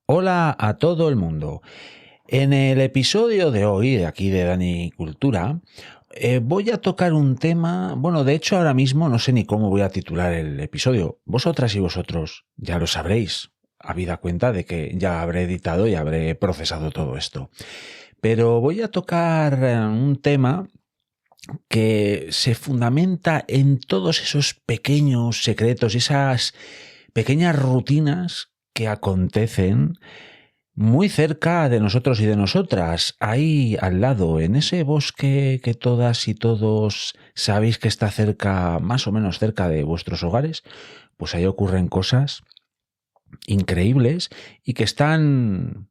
Hola a todo el mundo. En el episodio de hoy, de aquí de Dani Cultura, voy a tocar un tema, de hecho ahora mismo no sé ni cómo voy a titular el episodio. Vosotras y vosotros ya lo sabréis, habida cuenta de que ya habré editado y habré procesado todo esto. Pero voy a tocar un tema que se fundamenta en todos esos pequeños secretos, esas pequeñas rutinas que acontecen muy cerca de nosotros y de nosotras, ahí al lado, en ese bosque que todas y todos sabéis que está cerca, más o menos cerca de vuestros hogares, pues ahí ocurren cosas increíbles y que están,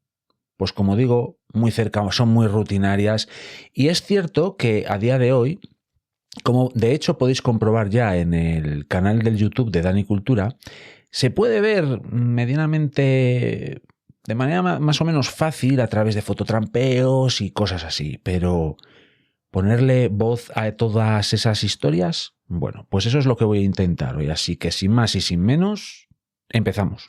pues como digo, muy cerca, son muy rutinarias. Y es cierto que a día de hoy, como de hecho podéis comprobar ya en el canal del YouTube de Dani Cultura, se puede ver medianamente de manera más o menos fácil a través de fototrampeos y cosas así, pero ponerle voz a todas esas historias, bueno, pues eso es lo que voy a intentar hoy, así que sin más y sin menos, empezamos.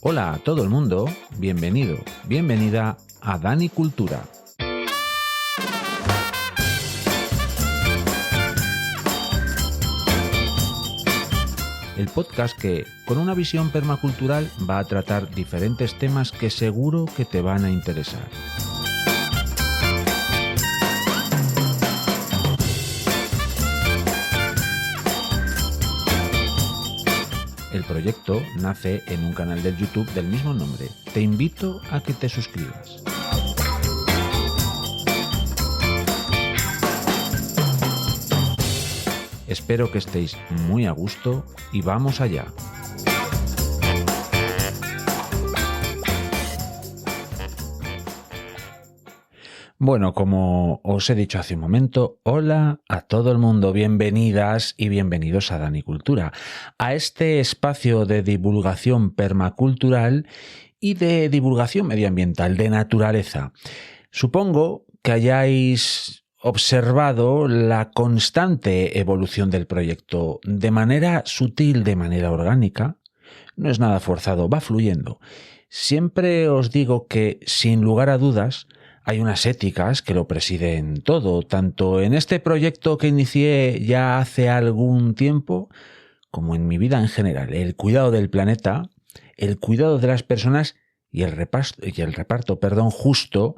Hola a todo el mundo, bienvenido, bienvenida a Dani Cultura. El podcast que, con una visión permacultural, va a tratar diferentes temas que seguro que te van a interesar. El proyecto nace en un canal del YouTube del mismo nombre. Te invito a que te suscribas. Espero que estéis muy a gusto y vamos allá. Bueno, como os he dicho hace un momento, hola a todo el mundo, bienvenidas y bienvenidos a Dani Cultura, a este espacio de divulgación permacultural y de divulgación medioambiental, de naturaleza. Supongo que hayáis observado la constante evolución del proyecto de manera sutil, de manera orgánica. No es nada forzado, va fluyendo. Siempre os digo que, sin lugar a dudas, hay unas éticas que lo presiden todo, tanto en este proyecto que inicié ya hace algún tiempo, como en mi vida en general. El cuidado del planeta, el cuidado de las personas y el reparto justo,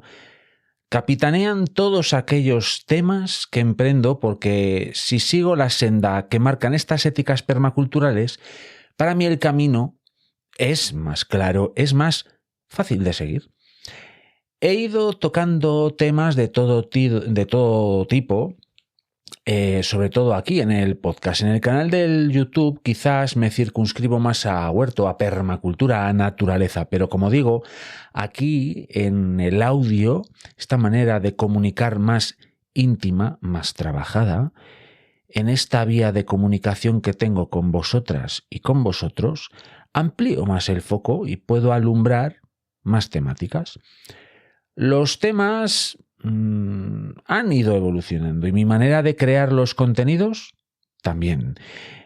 capitanean todos aquellos temas que emprendo, porque si sigo la senda que marcan estas éticas permaculturales, para mí el camino es más claro, es más fácil de seguir. He ido tocando temas de todo tipo, sobre todo aquí en el podcast. En el canal del YouTube quizás me circunscribo más a huerto, a permacultura, a naturaleza, pero como digo, aquí en el audio, esta manera de comunicar más íntima, más trabajada, en esta vía de comunicación que tengo con vosotras y con vosotros, amplío más el foco y puedo alumbrar más temáticas. Los temas han ido evolucionando y mi manera de crear los contenidos también.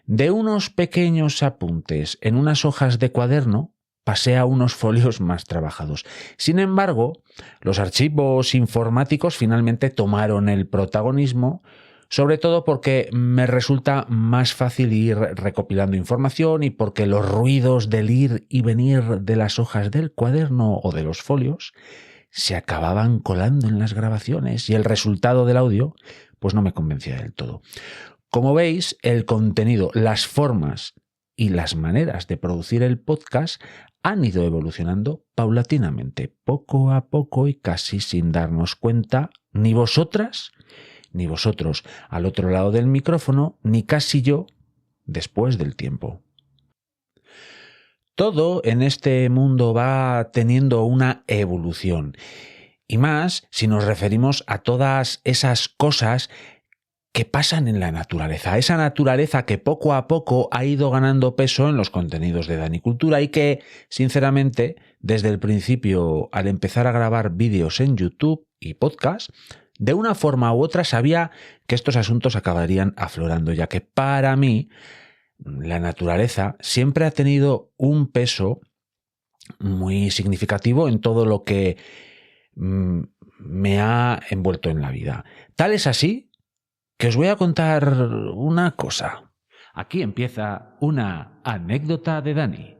De unos pequeños apuntes en unas hojas de cuaderno pasé a unos folios más trabajados. Sin embargo, los archivos informáticos finalmente tomaron el protagonismo, sobre todo porque me resulta más fácil ir recopilando información y porque los ruidos del ir y venir de las hojas del cuaderno o de los folios se acababan colando en las grabaciones y el resultado del audio pues no me convencía del todo. Como veis, el contenido, las formas y las maneras de producir el podcast han ido evolucionando paulatinamente, poco a poco y casi sin darnos cuenta, ni vosotras ni vosotros al otro lado del micrófono, ni casi yo después del tiempo. Todo en este mundo va teniendo una evolución, y más si nos referimos a todas esas cosas que pasan en la naturaleza, esa naturaleza que poco a poco ha ido ganando peso en los contenidos de Dani Cultura y que, sinceramente, desde el principio, al empezar a grabar vídeos en YouTube y podcast, de una forma u otra sabía que estos asuntos acabarían aflorando, ya que para mí la naturaleza siempre ha tenido un peso muy significativo en todo lo que me ha envuelto en la vida. Tal es así que os voy a contar una cosa. Aquí empieza una anécdota de Dani.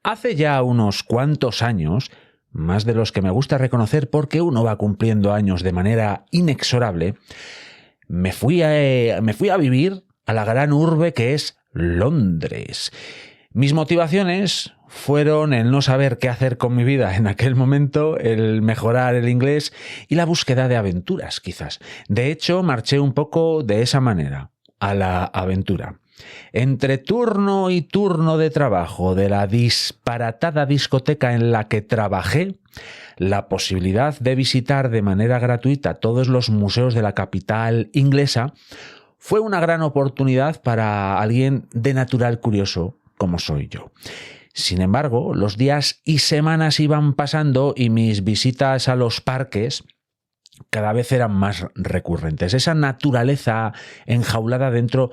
Hace ya unos cuantos años, más de los que me gusta reconocer porque uno va cumpliendo años de manera inexorable, me fui a vivir a la gran urbe que es Londres. Mis motivaciones fueron el no saber qué hacer con mi vida en aquel momento, el mejorar el inglés y la búsqueda de aventuras, quizás. De hecho, marché un poco de esa manera, a la aventura. Entre turno y turno de trabajo de la disparatada discoteca en la que trabajé, la posibilidad de visitar de manera gratuita todos los museos de la capital inglesa fue una gran oportunidad para alguien de natural curioso como soy yo. Sin embargo, los días y semanas iban pasando y mis visitas a los parques cada vez eran más recurrentes. Esa naturaleza enjaulada dentro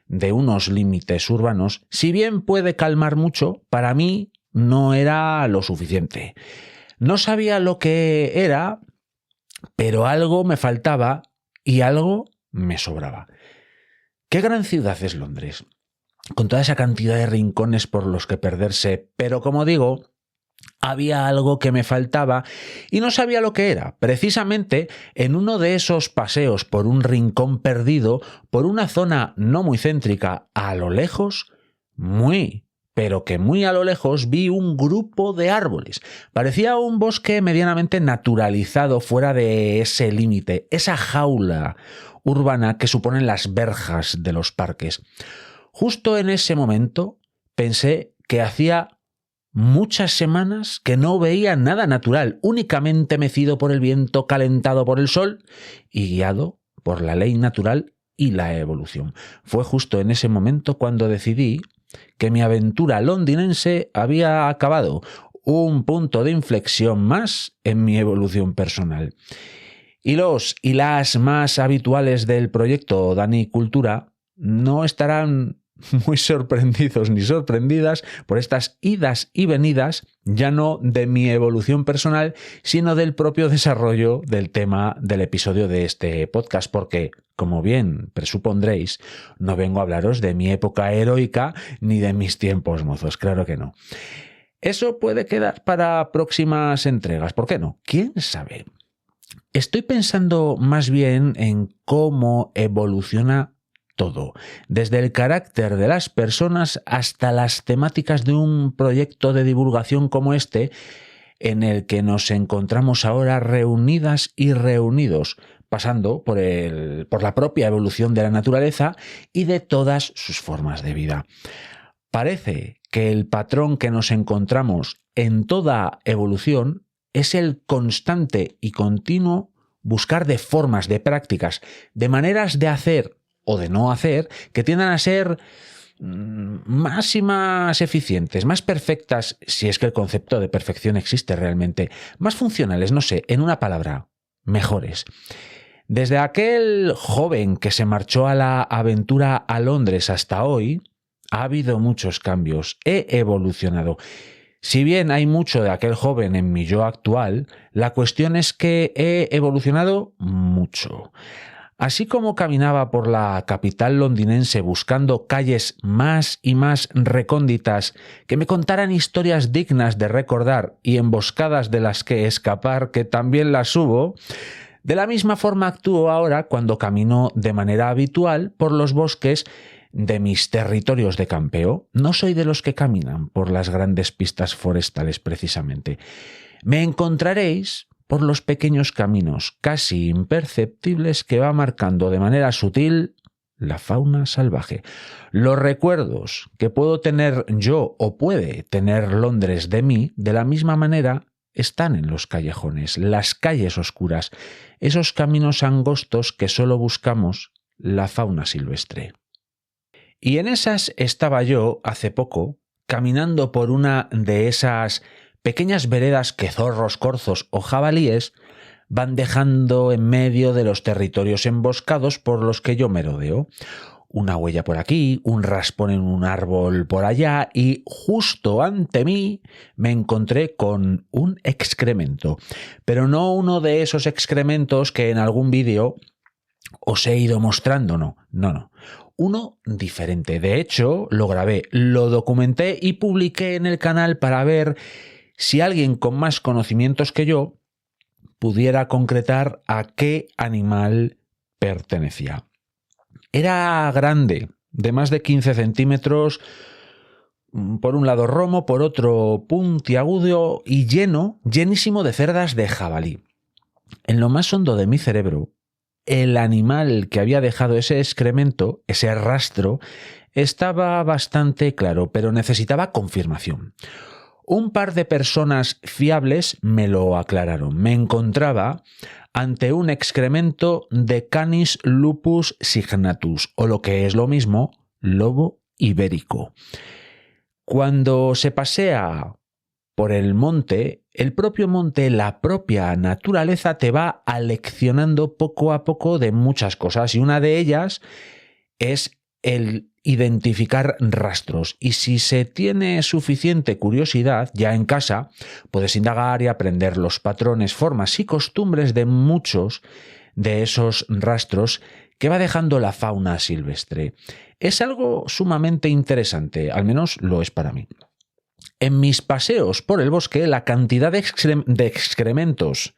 de unos límites urbanos, si bien puede calmar mucho, para mí no era lo suficiente. No sabía lo que era, pero algo me faltaba y algo me sobraba. ¿Qué gran ciudad es Londres? Con toda esa cantidad de rincones por los que perderse, pero como digo, había algo que me faltaba y no sabía lo que era. Precisamente en uno de esos paseos por un rincón perdido, por una zona no muy céntrica, a lo lejos, pero que muy a lo lejos vi un grupo de árboles. Parecía un bosque medianamente naturalizado fuera de ese límite, esa jaula urbana que suponen las verjas de los parques. Justo en ese momento pensé que hacía muchas semanas que no veía nada natural, únicamente mecido por el viento, calentado por el sol y guiado por la ley natural y la evolución. Fue justo en ese momento cuando decidí que mi aventura londinense había acabado, un punto de inflexión más en mi evolución personal. Y los y las más habituales del proyecto Dani Cultura no estarán muy sorprendidos ni sorprendidas por estas idas y venidas, ya no de mi evolución personal, sino del propio desarrollo del tema del episodio de este podcast, porque, como bien presupondréis, no vengo a hablaros de mi época heroica ni de mis tiempos mozos, claro que no. Eso puede quedar para próximas entregas, ¿por qué no? ¿Quién sabe? Estoy pensando más bien en cómo evoluciona todo, desde el carácter de las personas hasta las temáticas de un proyecto de divulgación como este, en el que nos encontramos ahora reunidas y reunidos, pasando por la propia evolución de la naturaleza y de todas sus formas de vida. Parece que el patrón que nos encontramos en toda evolución es el constante y continuo buscar de formas, de prácticas, de maneras de hacer o de no hacer, que tiendan a ser más y más eficientes, más perfectas, si es que el concepto de perfección existe realmente, más funcionales, no sé, en una palabra, mejores. Desde aquel joven que se marchó a la aventura a Londres hasta hoy, ha habido muchos cambios, he evolucionado. Si bien hay mucho de aquel joven en mi yo actual, la cuestión es que he evolucionado mucho. Así como caminaba por la capital londinense buscando calles más y más recónditas que me contaran historias dignas de recordar y emboscadas de las que escapar, que también las hubo, de la misma forma actúo ahora cuando camino de manera habitual por los bosques de mis territorios de campeo. No soy de los que caminan por las grandes pistas forestales precisamente. Me encontraréis por los pequeños caminos casi imperceptibles que va marcando de manera sutil la fauna salvaje. Los recuerdos que puedo tener yo o puede tener Londres de mí, de la misma manera, están en los callejones, las calles oscuras, esos caminos angostos que solo buscamos la fauna silvestre. Y en esas estaba yo hace poco, caminando por una de esas pequeñas veredas que zorros, corzos o jabalíes van dejando en medio de los territorios emboscados por los que yo merodeo. Una huella por aquí, un raspón en un árbol por allá y justo ante mí me encontré con un excremento. Pero no uno de esos excrementos que en algún vídeo os he ido mostrando, no. Uno diferente. De hecho, lo grabé, lo documenté y publiqué en el canal para ver si alguien con más conocimientos que yo pudiera concretar a qué animal pertenecía. Era grande, de más de 15 centímetros, por un lado romo, por otro puntiagudo y llenísimo de cerdas de jabalí. En lo más hondo de mi cerebro, el animal que había dejado ese excremento, ese rastro, estaba bastante claro, pero necesitaba confirmación. Un par de personas fiables me lo aclararon. Me encontraba ante un excremento de Canis lupus signatus, o lo que es lo mismo, lobo ibérico. Cuando se pasea por el monte, el propio monte, la propia naturaleza te va aleccionando poco a poco de muchas cosas, y una de ellas es el identificar rastros. Y si se tiene suficiente curiosidad, ya en casa puedes indagar y aprender los patrones, formas y costumbres de muchos de esos rastros que va dejando la fauna silvestre. Es algo sumamente interesante, al menos lo es para mí. En mis paseos por el bosque, la cantidad de excrementos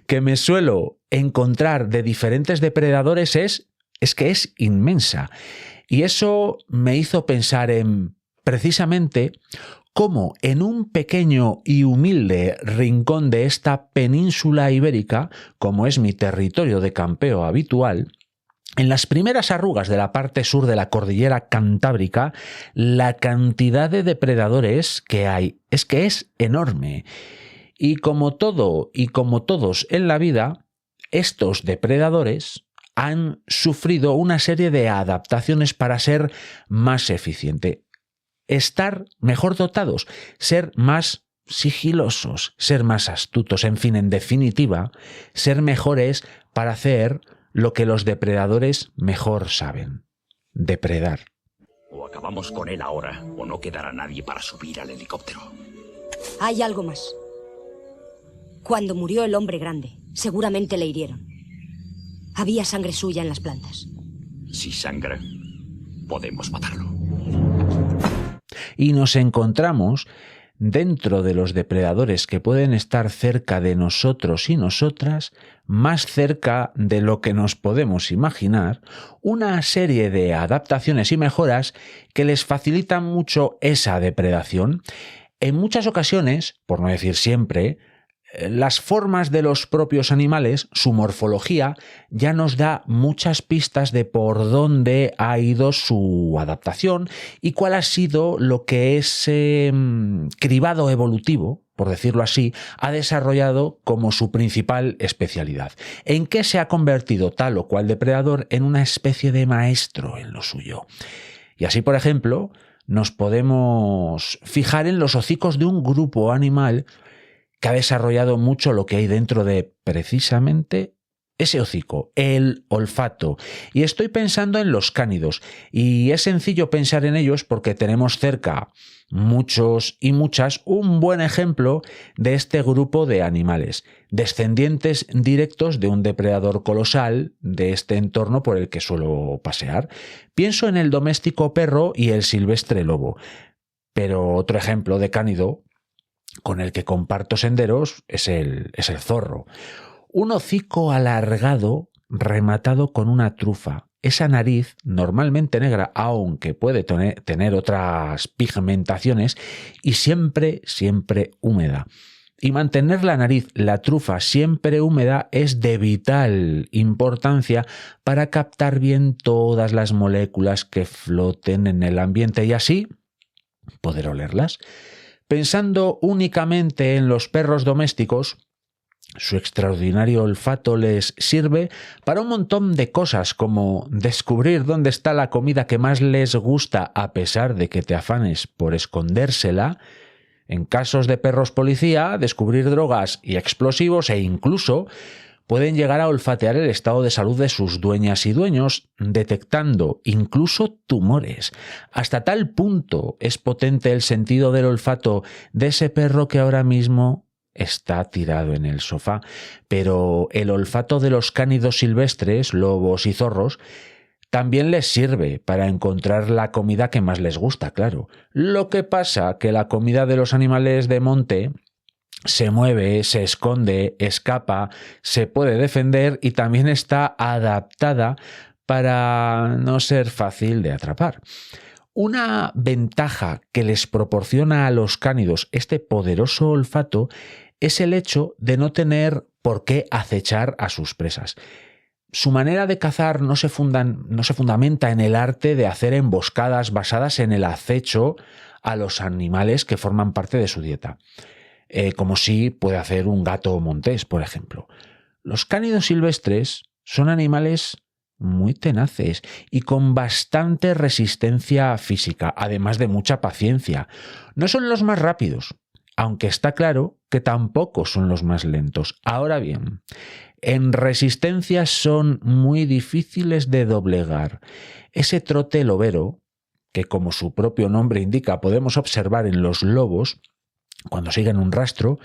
que me suelo encontrar de diferentes depredadores es que es inmensa. Y eso me hizo pensar en, precisamente, cómo en un pequeño y humilde rincón de esta península ibérica, como es mi territorio de campeo habitual, en las primeras arrugas de la parte sur de la cordillera cantábrica, la cantidad de depredadores que hay es que es enorme. Y como todo y como todos en la vida, estos depredadores han sufrido una serie de adaptaciones para ser más eficiente, estar mejor dotados, ser más sigilosos, ser más astutos, en fin, en definitiva, ser mejores para hacer lo que los depredadores mejor saben: depredar. O acabamos con él ahora, o no quedará nadie para subir al helicóptero. Hay algo más. Cuando murió el hombre grande, seguramente le hirieron. Había sangre suya en las plantas. Si sangra, podemos matarlo. Y nos encontramos, dentro de los depredadores que pueden estar cerca de nosotros y nosotras, más cerca de lo que nos podemos imaginar, una serie de adaptaciones y mejoras que les facilitan mucho esa depredación. En muchas ocasiones, por no decir siempre, las formas de los propios animales, su morfología, ya nos da muchas pistas de por dónde ha ido su adaptación y cuál ha sido lo que ese cribado evolutivo, por decirlo así, ha desarrollado como su principal especialidad. ¿En qué se ha convertido tal o cual depredador en una especie de maestro en lo suyo? Y así, por ejemplo, nos podemos fijar en los hocicos de un grupo animal que ha desarrollado mucho lo que hay dentro de, precisamente, ese hocico, el olfato. Y estoy pensando en los cánidos, y es sencillo pensar en ellos porque tenemos cerca, muchos y muchas, un buen ejemplo de este grupo de animales, descendientes directos de un depredador colosal de este entorno por el que suelo pasear. Pienso en el doméstico perro y el silvestre lobo. Pero otro ejemplo de cánido con el que comparto senderos es el zorro. Un hocico alargado rematado con una trufa. Esa nariz, normalmente negra, aunque puede tener otras pigmentaciones, y siempre húmeda. Y mantener la nariz, la trufa, siempre húmeda es de vital importancia para captar bien todas las moléculas que floten en el ambiente y así poder olerlas. Pensando únicamente en los perros domésticos, Su extraordinario olfato les sirve para un montón de cosas, como descubrir dónde está la comida que más les gusta a pesar de que te afanes por escondérsela, en casos de perros policía, descubrir drogas y explosivos, e incluso pueden llegar a olfatear el estado de salud de sus dueñas y dueños, detectando incluso tumores. Hasta tal punto es potente el sentido del olfato de ese perro que ahora mismo está tirado en el sofá. Pero el olfato de los cánidos silvestres, lobos y zorros, también les sirve para encontrar la comida que más les gusta, claro. Lo que pasa que la comida de los animales de monte se mueve, se esconde, escapa, se puede defender y también está adaptada para no ser fácil de atrapar. Una ventaja que les proporciona a los cánidos este poderoso olfato es el hecho de no tener por qué acechar a sus presas. Su manera de cazar no se fundamenta en el arte de hacer emboscadas basadas en el acecho a los animales que forman parte de su dieta, como sí puede hacer un gato montés, por ejemplo. Los cánidos silvestres son animales muy tenaces y con bastante resistencia física, además de mucha paciencia. No son los más rápidos, aunque está claro que tampoco son los más lentos. Ahora bien, en resistencia son muy difíciles de doblegar. Ese trote lobero, que como su propio nombre indica podemos observar en los lobos cuando siguen un rastro,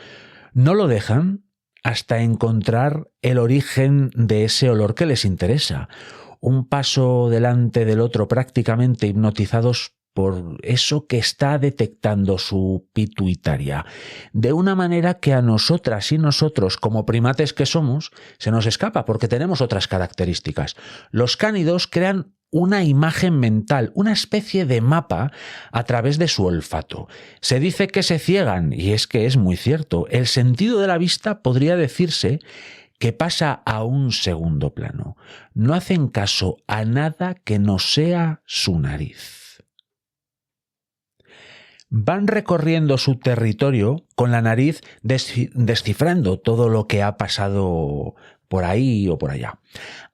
no lo dejan hasta encontrar el origen de ese olor que les interesa. Un paso delante del otro, prácticamente hipnotizados por eso que está detectando su pituitaria, de una manera que a nosotras y nosotros, como primates que somos, se nos escapa porque tenemos otras características. Los cánidos crean una imagen mental, una especie de mapa a través de su olfato. Se dice que se ciegan, y es que es muy cierto. El sentido de la vista podría decirse que pasa a un segundo plano. No hacen caso a nada que no sea su nariz. Van recorriendo su territorio con la nariz descifrando todo lo que ha pasado por ahí o por allá.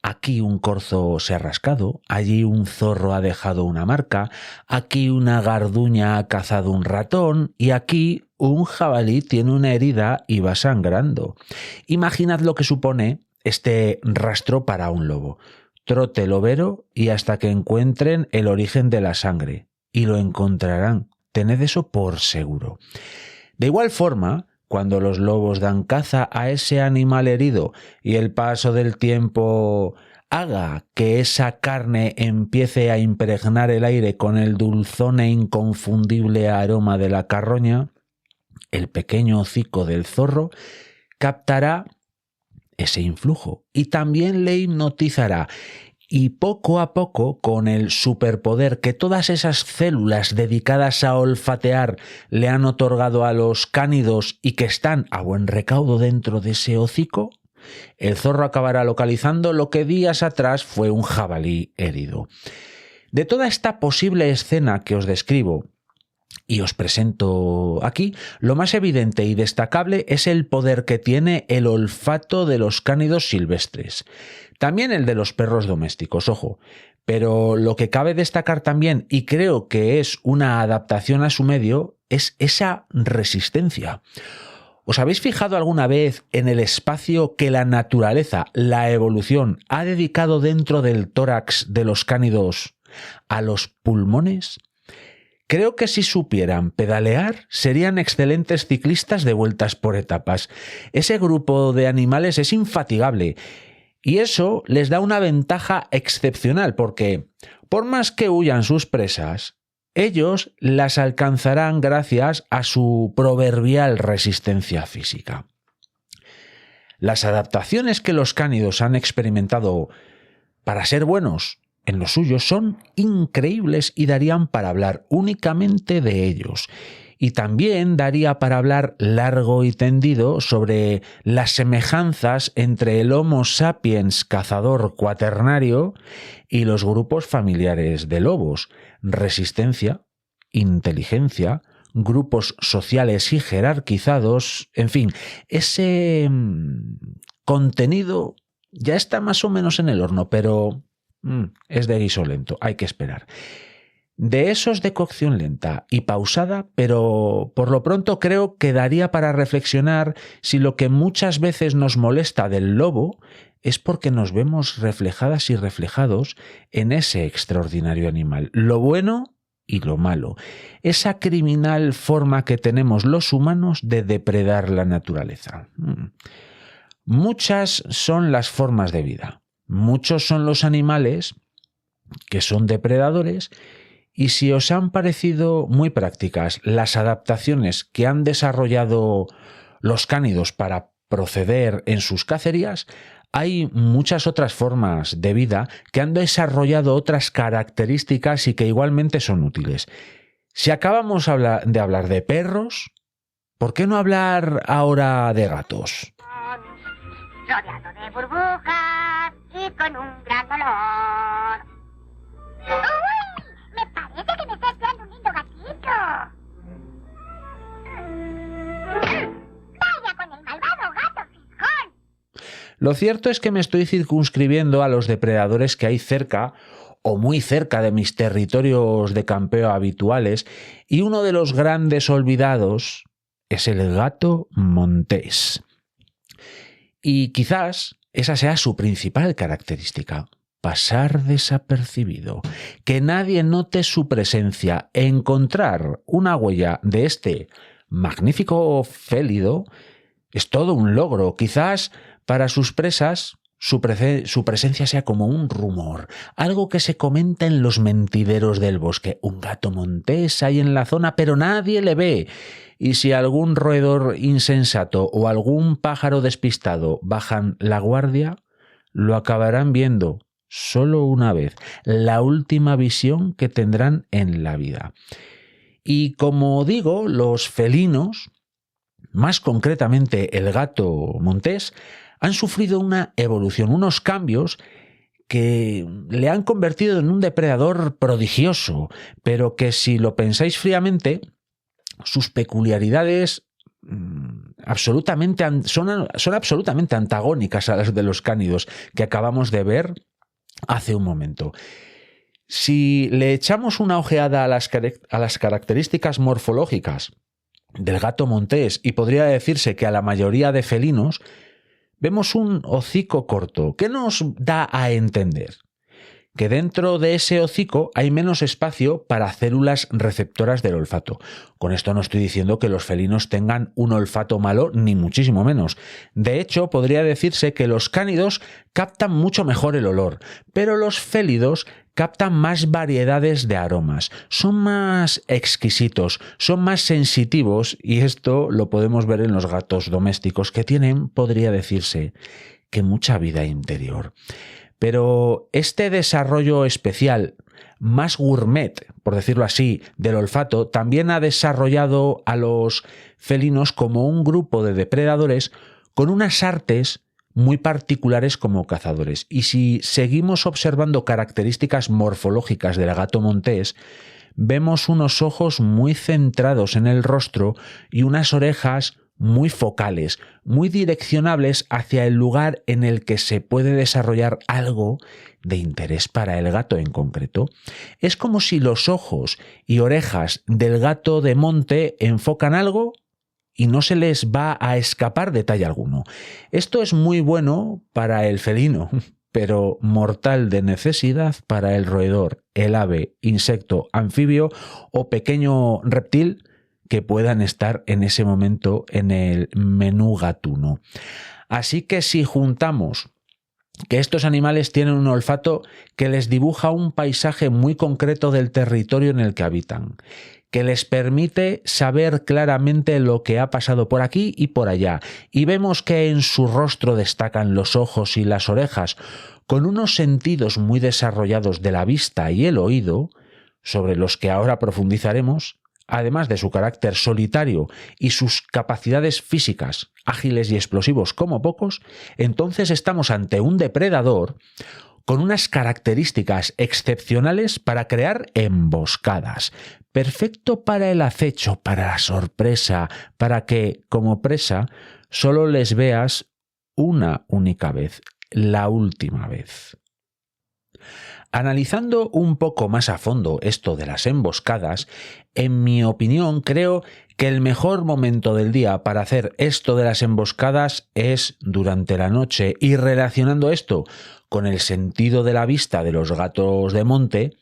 Aquí un corzo se ha rascado, allí un zorro ha dejado una marca, aquí una garduña ha cazado un ratón y aquí un jabalí tiene una herida y va sangrando. Imaginad lo que supone este rastro para un lobo. Trote lobero y hasta que encuentren el origen de la sangre. Y lo encontrarán. Tened eso por seguro. De igual forma, cuando los lobos dan caza a ese animal herido y el paso del tiempo haga que esa carne empiece a impregnar el aire con el dulzón e inconfundible aroma de la carroña, el pequeño hocico del zorro captará ese influjo y también le hipnotizará. Y poco a poco, con el superpoder que todas esas células dedicadas a olfatear le han otorgado a los cánidos y que están a buen recaudo dentro de ese hocico, el zorro acabará localizando lo que días atrás fue un jabalí herido. De toda esta posible escena que os describo y os presento aquí, lo más evidente y destacable es el poder que tiene el olfato de los cánidos silvestres. También el de los perros domésticos, ojo, pero lo que cabe destacar también, y creo que es una adaptación a su medio, es esa resistencia. ¿Os habéis fijado alguna vez en el espacio que la naturaleza, la evolución, ha dedicado dentro del tórax de los cánidos a los pulmones? Creo que si supieran pedalear, serían excelentes ciclistas de vueltas por etapas. Ese grupo de animales es infatigable. Y eso les da una ventaja excepcional porque, por más que huyan sus presas, ellos las alcanzarán gracias a su proverbial resistencia física. Las adaptaciones que los cánidos han experimentado para ser buenos en lo suyo son increíbles y darían para hablar únicamente de ellos. Y también daría para hablar largo y tendido sobre las semejanzas entre el Homo sapiens cazador cuaternario y los grupos familiares de lobos. Resistencia, inteligencia, grupos sociales y jerarquizados, en fin, ese contenido ya está más o menos en el horno, pero es de guiso lento, hay que esperar. De esos de cocción lenta y pausada, pero por lo pronto creo que daría para reflexionar si lo que muchas veces nos molesta del lobo es porque nos vemos reflejadas y reflejados en ese extraordinario animal, lo bueno y lo malo, esa criminal forma que tenemos los humanos de depredar la naturaleza. Muchas son las formas de vida, muchos son los animales que son depredadores. Y si os han parecido muy prácticas las adaptaciones que han desarrollado los cánidos para proceder en sus cacerías, hay muchas otras formas de vida que han desarrollado otras características y que igualmente son útiles. Si acabamos de hablar de perros, ¿por qué no hablar ahora de gatos? Rodeado de burbujas y con un gran olor. ¡Uy! Me parece que me está esperando un lindo gatito. Vaya con el malvado gato fijón. Lo cierto es que me estoy circunscribiendo a los depredadores que hay cerca o muy cerca de mis territorios de campeo habituales, y uno de los grandes olvidados es el gato montés. Y quizás esa sea su principal característica: pasar desapercibido, que nadie note su presencia. Encontrar una huella de este magnífico félido es todo un logro. Quizás para sus presas su presencia sea como un rumor, algo que se comenta en los mentideros del bosque. Un gato montés hay en la zona, pero nadie le ve. Y si algún roedor insensato o algún pájaro despistado bajan la guardia, lo acabarán viendo solo una vez, la última visión que tendrán en la vida. Y como digo, los felinos, más concretamente el gato montés, han sufrido una evolución, unos cambios que le han convertido en un depredador prodigioso, pero que si lo pensáis fríamente, sus peculiaridades son absolutamente antagónicas a las de los cánidos que acabamos de ver hace un momento. Si le echamos una ojeada a las características morfológicas del gato montés, y podría decirse que a la mayoría de felinos, vemos un hocico corto. ¿Qué nos da a entender? Que dentro de ese hocico hay menos espacio para células receptoras del olfato. Con esto no estoy diciendo que los felinos tengan un olfato malo, ni muchísimo menos. De hecho, podría decirse que los cánidos captan mucho mejor el olor, pero los félidos captan más variedades de aromas, son más exquisitos, son más sensitivos, y esto lo podemos ver en los gatos domésticos, que tienen, podría decirse, que mucha vida interior. Pero este desarrollo especial, más gourmet, por decirlo así, del olfato, también ha desarrollado a los felinos como un grupo de depredadores con unas artes muy particulares como cazadores. Y si seguimos observando características morfológicas del gato montés, vemos unos ojos muy centrados en el rostro y unas orejas muy focales, muy direccionables hacia el lugar en el que se puede desarrollar algo de interés para el gato en concreto. Es como si los ojos y orejas del gato de monte enfocan algo y no se les va a escapar detalle alguno. Esto es muy bueno para el felino, pero mortal de necesidad para el roedor, el ave, insecto, anfibio o pequeño reptil que puedan estar en ese momento en el menú gatuno. Así que si juntamos que estos animales tienen un olfato que les dibuja un paisaje muy concreto del territorio en el que habitan, que les permite saber claramente lo que ha pasado por aquí y por allá, y vemos que en su rostro destacan los ojos y las orejas, con unos sentidos muy desarrollados de la vista y el oído, sobre los que ahora profundizaremos, además de su carácter solitario y sus capacidades físicas, ágiles y explosivos como pocos, entonces estamos ante un depredador con unas características excepcionales para crear emboscadas, perfecto para el acecho, para la sorpresa, para que, como presa, solo les veas una única vez, la última vez. Analizando un poco más a fondo esto de las emboscadas, en mi opinión creo que el mejor momento del día para hacer esto de las emboscadas es durante la noche, y relacionando esto con el sentido de la vista de los gatos de monte,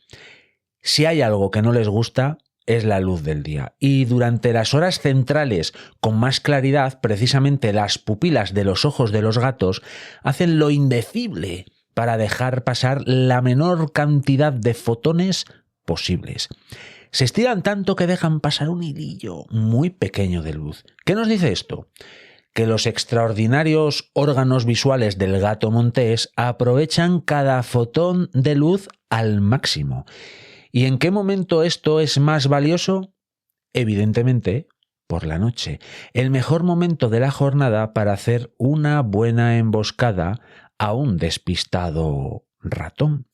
si hay algo que no les gusta es la luz del día, y durante las horas centrales con más claridad, precisamente las pupilas de los ojos de los gatos hacen lo indecible para dejar pasar la menor cantidad de fotones posibles. Se estiran tanto que dejan pasar un hilillo muy pequeño de luz. ¿Qué nos dice esto? Que los extraordinarios órganos visuales del gato montés aprovechan cada fotón de luz al máximo. ¿Y en qué momento esto es más valioso? Evidentemente, por la noche. El mejor momento de la jornada para hacer una buena emboscada a un despistado ratón.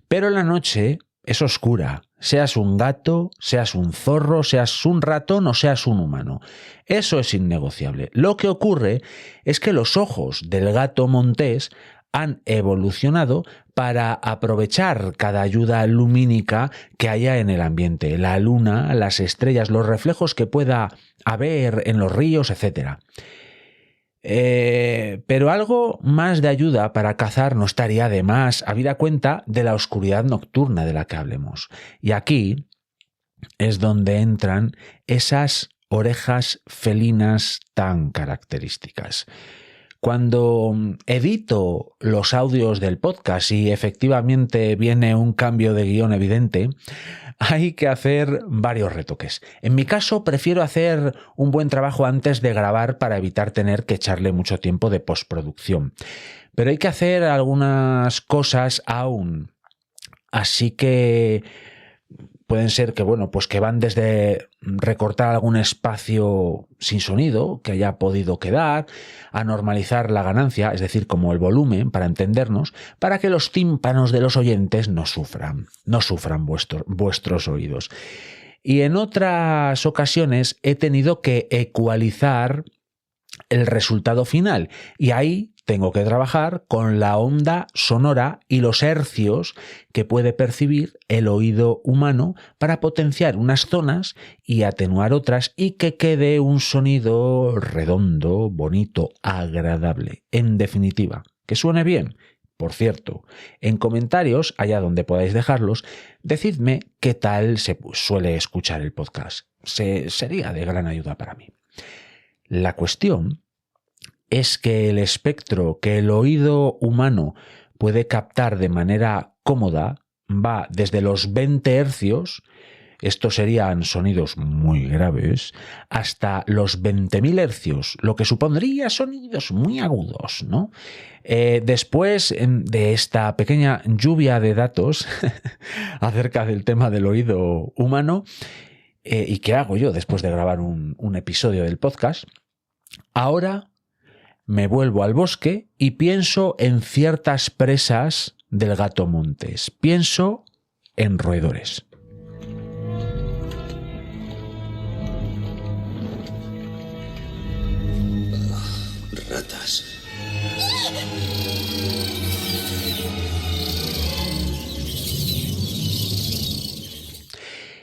Pero la noche es oscura, seas un gato, seas un zorro, seas un ratón o seas un humano. Eso es innegociable. Lo que ocurre es que los ojos del gato montés han evolucionado para aprovechar cada ayuda lumínica que haya en el ambiente, la luna, las estrellas, los reflejos que pueda haber en los ríos, etc. Pero algo más de ayuda para cazar no estaría de más, habida cuenta de la oscuridad nocturna de la que hablemos. Y aquí es donde entran esas orejas felinas tan características. Cuando edito los audios del podcast y efectivamente viene un cambio de guión evidente, hay que hacer varios retoques. En mi caso, prefiero hacer un buen trabajo antes de grabar para evitar tener que echarle mucho tiempo de postproducción. Pero hay que hacer algunas cosas aún. Así que pueden ser que, pues que van desde recortar algún espacio sin sonido que haya podido quedar, a normalizar la ganancia, es decir, como el volumen, para entendernos, para que los tímpanos de los oyentes no sufran vuestros oídos. Y en otras ocasiones he tenido que ecualizar el resultado final, y ahí tengo que trabajar con la onda sonora y los hercios que puede percibir el oído humano para potenciar unas zonas y atenuar otras, y que quede un sonido redondo, bonito, agradable. En definitiva, que suene bien. Por cierto, en comentarios, allá donde podáis dejarlos, decidme qué tal se suele escuchar el podcast. Sería de gran ayuda para mí. La cuestión es que el espectro que el oído humano puede captar de manera cómoda va desde los 20 hercios, estos serían sonidos muy graves, hasta los 20.000 hercios, lo que supondría sonidos muy agudos, ¿no? Después de esta pequeña lluvia de datos acerca del tema del oído humano, y qué hago yo después de grabar un episodio del podcast, ahora me vuelvo al bosque y pienso en ciertas presas del gato montés. Pienso en roedores. Ratas.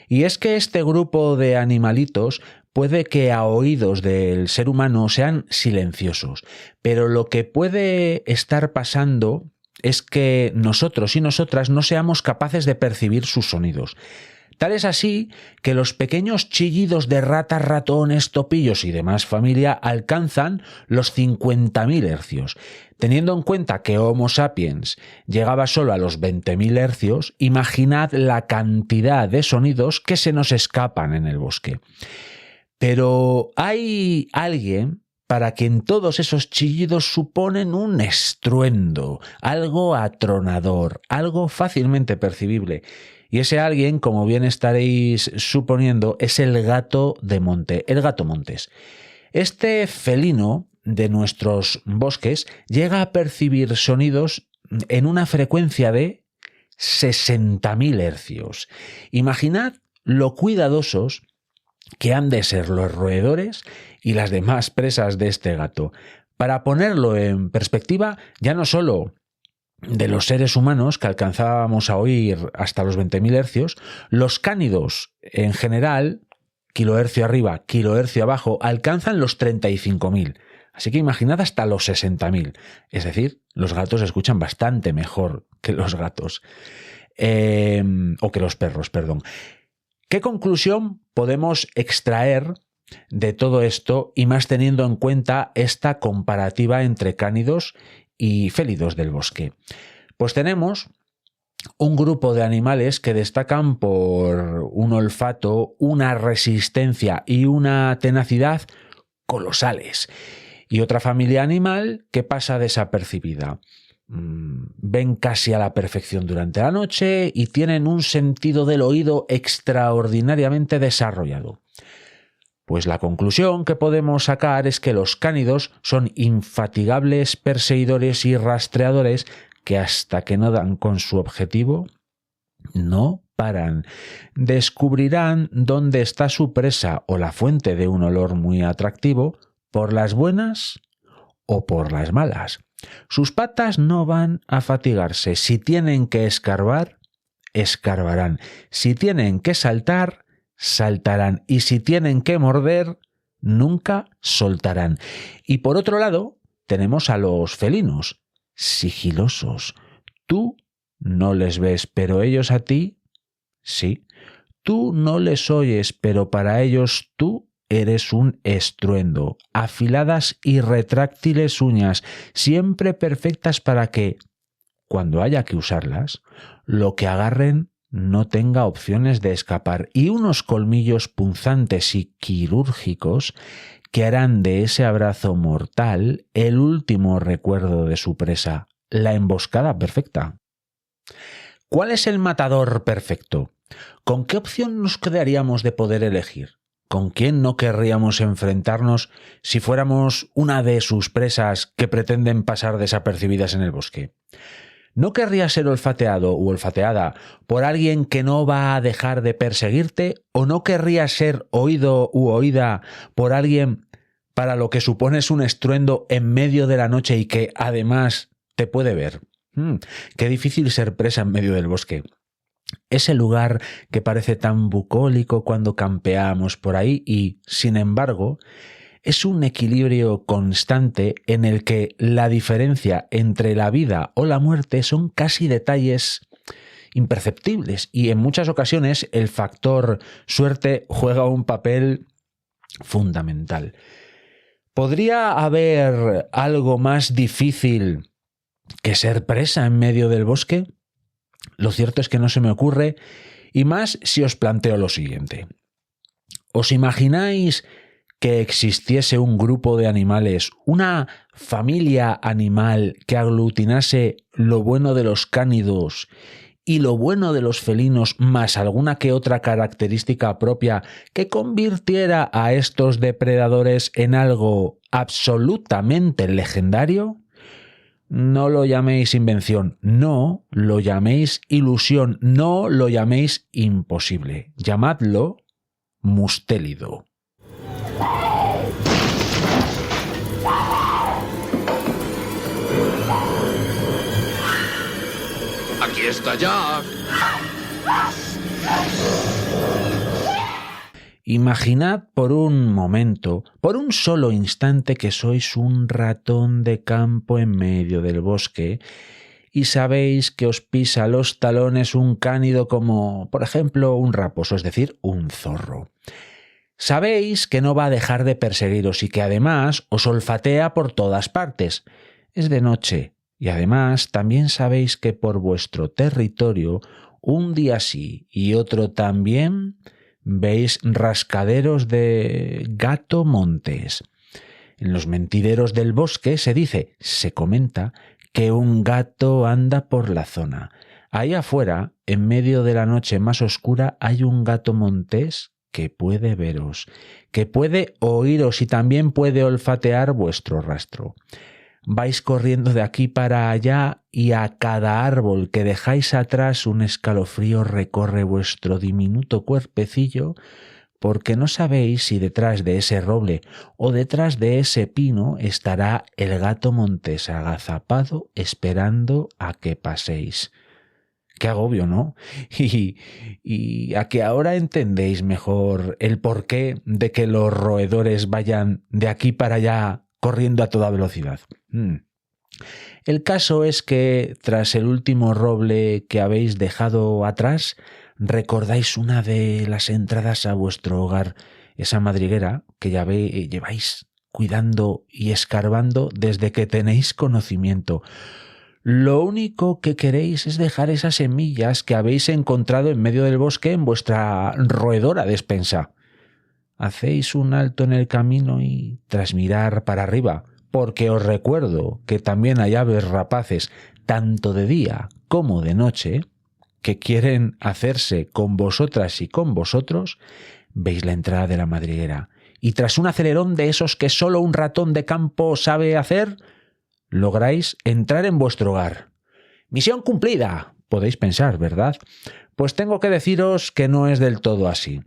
Y es que este grupo de animalitos puede que a oídos del ser humano sean silenciosos, pero lo que puede estar pasando es que nosotros y nosotras no seamos capaces de percibir sus sonidos. Tal es así que los pequeños chillidos de ratas, ratones, topillos y demás familia alcanzan los 50.000 hercios. Teniendo en cuenta que Homo sapiens llegaba solo a los 20.000 hercios, imaginad la cantidad de sonidos que se nos escapan en el bosque. Pero hay alguien para quien todos esos chillidos suponen un estruendo, algo atronador, algo fácilmente percibible. Y ese alguien, como bien estaréis suponiendo, es el gato de monte, el gato montés. Este felino de nuestros bosques llega a percibir sonidos en una frecuencia de 60.000 hercios. Imaginad lo cuidadosos que han de ser los roedores y las demás presas de este gato. Para ponerlo en perspectiva, ya no solo de los seres humanos que alcanzábamos a oír hasta los 20.000 hercios, los cánidos en general, kilohercio arriba, kilohercio abajo, alcanzan los 35.000. Así que imaginad hasta los 60.000. Es decir, los gatos escuchan bastante mejor que los gatos. O que los perros, perdón. ¿Qué conclusión podemos extraer de todo esto y más teniendo en cuenta esta comparativa entre cánidos y félidos del bosque? Pues tenemos un grupo de animales que destacan por un olfato, una resistencia y una tenacidad colosales. Y otra familia animal que pasa desapercibida. Ven casi a la perfección durante la noche y tienen un sentido del oído extraordinariamente desarrollado. Pues la conclusión que podemos sacar es que los cánidos son infatigables perseguidores y rastreadores que hasta que no dan con su objetivo, no paran. Descubrirán dónde está su presa o la fuente de un olor muy atractivo, por las buenas o por las malas. Sus patas no van a fatigarse. Si tienen que escarbar, escarbarán. Si tienen que saltar, saltarán. Y si tienen que morder, nunca soltarán. Y por otro lado, tenemos a los felinos, sigilosos. Tú no les ves, pero ellos a ti, sí. Tú no les oyes, pero para ellos tú eres un estruendo. Afiladas y retráctiles uñas, siempre perfectas para que, cuando haya que usarlas, lo que agarren no tenga opciones de escapar, y unos colmillos punzantes y quirúrgicos que harán de ese abrazo mortal el último recuerdo de su presa, la emboscada perfecta. ¿Cuál es el matador perfecto? ¿Con qué opción nos quedaríamos de poder elegir? ¿Con quién no querríamos enfrentarnos si fuéramos una de sus presas que pretenden pasar desapercibidas en el bosque? ¿No querrías ser olfateado u olfateada por alguien que no va a dejar de perseguirte? ¿O no querrías ser oído u oída por alguien para lo que supones un estruendo en medio de la noche y que además te puede ver? Qué difícil ser presa en medio del bosque. Ese lugar que parece tan bucólico cuando campeamos por ahí y, sin embargo, es un equilibrio constante en el que la diferencia entre la vida o la muerte son casi detalles imperceptibles y en muchas ocasiones el factor suerte juega un papel fundamental. ¿Podría haber algo más difícil que ser presa en medio del bosque? Lo cierto es que no se me ocurre, y más si os planteo lo siguiente. ¿Os imagináis que existiese un grupo de animales, una familia animal que aglutinase lo bueno de los cánidos y lo bueno de los felinos más alguna que otra característica propia que convirtiera a estos depredadores en algo absolutamente legendario? No lo llaméis invención, no lo llaméis ilusión, no lo llaméis imposible. Llamadlo mustélido. Aquí está Jack. Imaginad por un momento, por un solo instante, que sois un ratón de campo en medio del bosque y sabéis que os pisa los talones un cánido como, por ejemplo, un raposo, es decir, un zorro. Sabéis que no va a dejar de perseguiros y que además os olfatea por todas partes. Es de noche y además también sabéis que por vuestro territorio, un día sí y otro también, veis rascaderos de gato montés. En los mentideros del bosque se comenta que un gato anda por la zona. Ahí afuera, en medio de la noche más oscura, hay un gato montés que puede veros, que puede oíros y también puede olfatear vuestro rastro. vais corriendo de aquí para allá y a cada árbol que dejáis atrás un escalofrío recorre vuestro diminuto cuerpecillo, porque no sabéis si detrás de ese roble o detrás de ese pino estará el gato montés agazapado esperando a que paséis. Qué agobio, ¿no? Y a que ahora entendéis mejor el porqué de que los roedores vayan de aquí para allá corriendo a toda velocidad. El caso es que tras el último roble que habéis dejado atrás, recordáis una de las entradas a vuestro hogar, esa madriguera que ya lleváis cuidando y escarbando desde que tenéis conocimiento. Lo único que queréis es dejar esas semillas que habéis encontrado en medio del bosque en vuestra roedora despensa. Hacéis un alto en el camino y, tras mirar para arriba, porque os recuerdo que también hay aves rapaces, tanto de día como de noche, que quieren hacerse con vosotras y con vosotros, veis la entrada de la madriguera y tras un acelerón de esos que solo un ratón de campo sabe hacer, lográis entrar en vuestro hogar. ¡Misión cumplida!, podéis pensar, ¿verdad? Pues tengo que deciros que no es del todo así.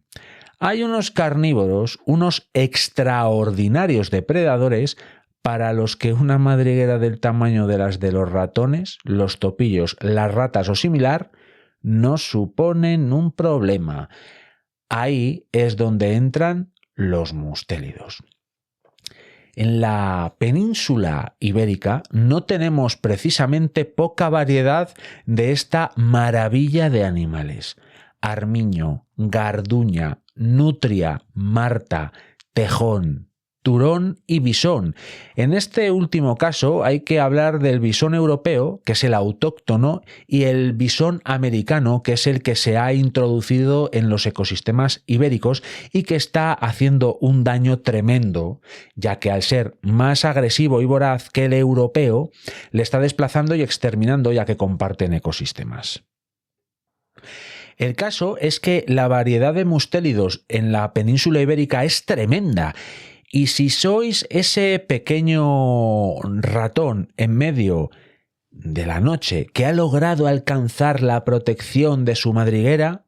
Hay unos carnívoros, unos extraordinarios depredadores, para los que una madriguera del tamaño de las de los ratones, los topillos, las ratas o similar no suponen un problema. Ahí es donde entran los mustélidos. En la península ibérica no tenemos precisamente poca variedad de esta maravilla de animales. Armiño, garduña, nutria, marta, tejón, turón y bisón. En este último caso hay que hablar del bisón europeo, que es el autóctono, y el bisón americano, que es el que se ha introducido en los ecosistemas ibéricos y que está haciendo un daño tremendo, ya que al ser más agresivo y voraz que el europeo, le está desplazando y exterminando, ya que comparten ecosistemas. El caso es que la variedad de mustélidos en la península ibérica es tremenda. Y si sois ese pequeño ratón en medio de la noche que ha logrado alcanzar la protección de su madriguera,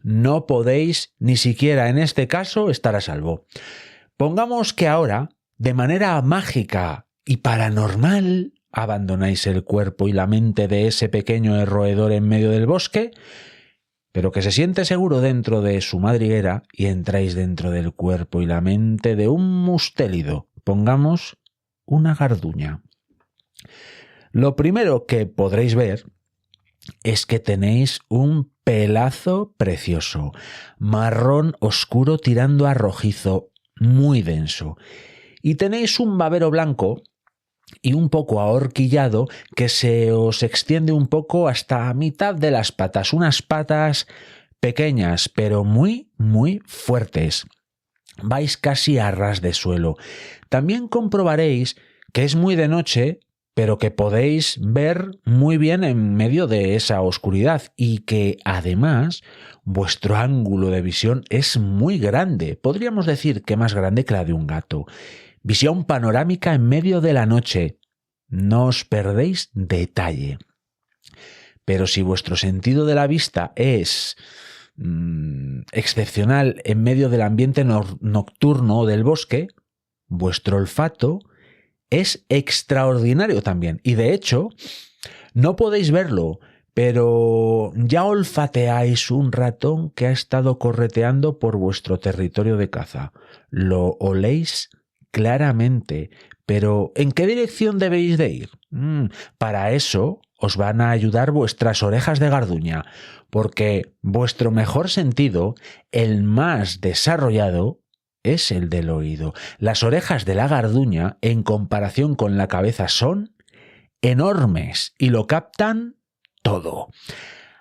no podéis ni siquiera en este caso estar a salvo. Pongamos que ahora, de manera mágica y paranormal, abandonáis el cuerpo y la mente de ese pequeño roedor en medio del bosque, pero que se siente seguro dentro de su madriguera y entráis dentro del cuerpo y la mente de un mustélido, pongamos una garduña. Lo primero que podréis ver es que tenéis un pelazo precioso, marrón oscuro tirando a rojizo, muy denso, y tenéis un babero blanco y un poco ahorquillado que se os extiende un poco hasta mitad de las patas, unas patas pequeñas pero muy, muy fuertes. Vais casi a ras de suelo. También comprobaréis que es muy de noche, pero que podéis ver muy bien en medio de esa oscuridad y que además vuestro ángulo de visión es muy grande, podríamos decir que más grande que la de un gato. Visión panorámica en medio de la noche. No os perdéis detalle. Pero si vuestro sentido de la vista es excepcional en medio del ambiente nocturno del bosque, vuestro olfato es extraordinario también. Y de hecho, no podéis verlo, pero ya olfateáis un ratón que ha estado correteando por vuestro territorio de caza. Lo oléis claramente, pero ¿en qué dirección debéis de ir? Para eso os van a ayudar vuestras orejas de garduña, porque vuestro mejor sentido, el más desarrollado, es el del oído. Las orejas de la garduña, en comparación con la cabeza, son enormes y lo captan todo.